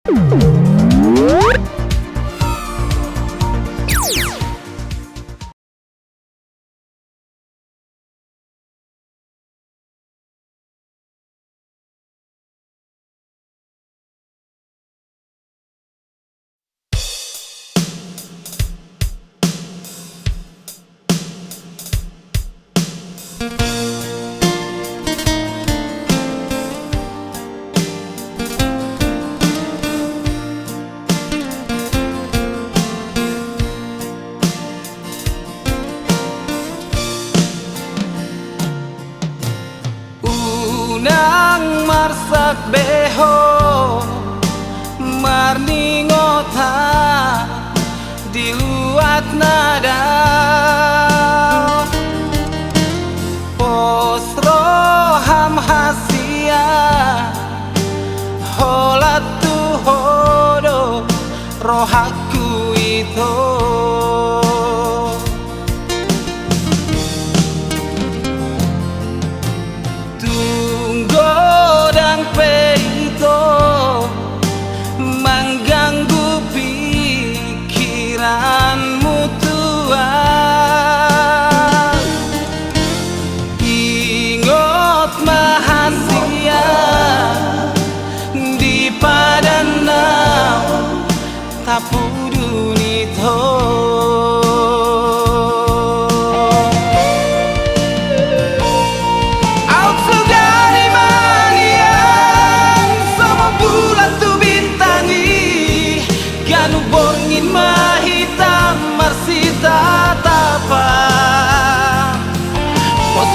Unang marsak beho marni ngota diluat nada posro ham hasia holatu hodo rohaku itu peito mengganggu pikiranmu tuan. Ingat mahasia di padanau tapudunito.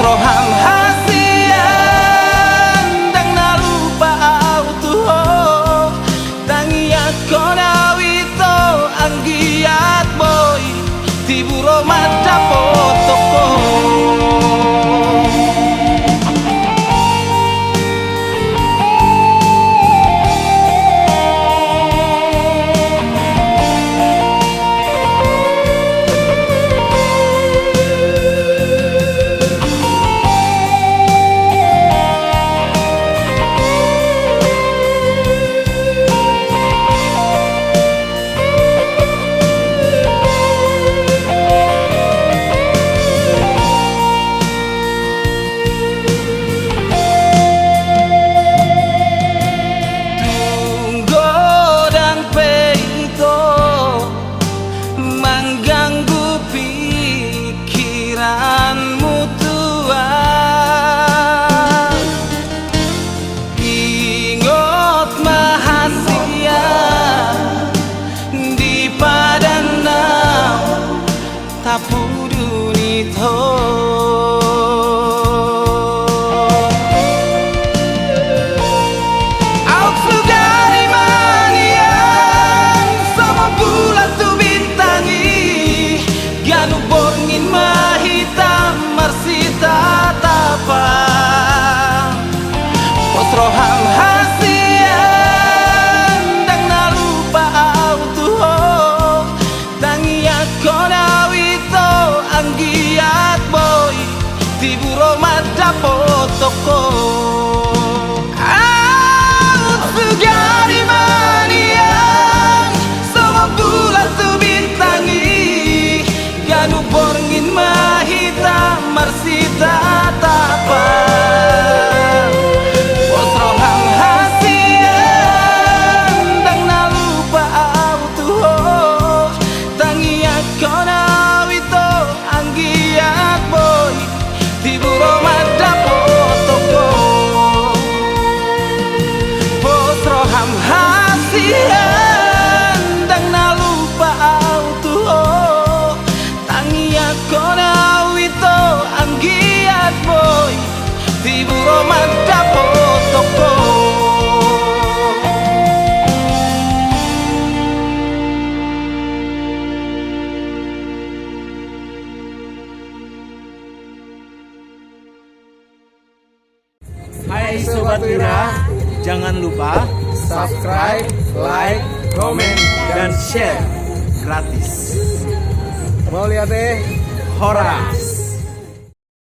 Roham hasian dang nalupa autuho tangiat konawito anggiat boy tiburo mata potoko tapudunito. Out sugari manian sama bulan tu bintangi ganu borngin mahitam marsita tapang posroham hasian dang nalupa autuho tangiat konawito anggiat boy tiburo mata potoko out sugari manian sama bulan tu bintangi ganu borngin mahitam marsita tapang posroham hasian dang nalupa autuho tangiat konawito anggiat boy tiburo mata potoko posroham hasian dang nalupa autuho tangiat konawito anggiat boy tiburo mata potoko. Hai Sobat Wira, jangan lupa subscribe, like, komen, dan share gratis. Mau lihat Horas.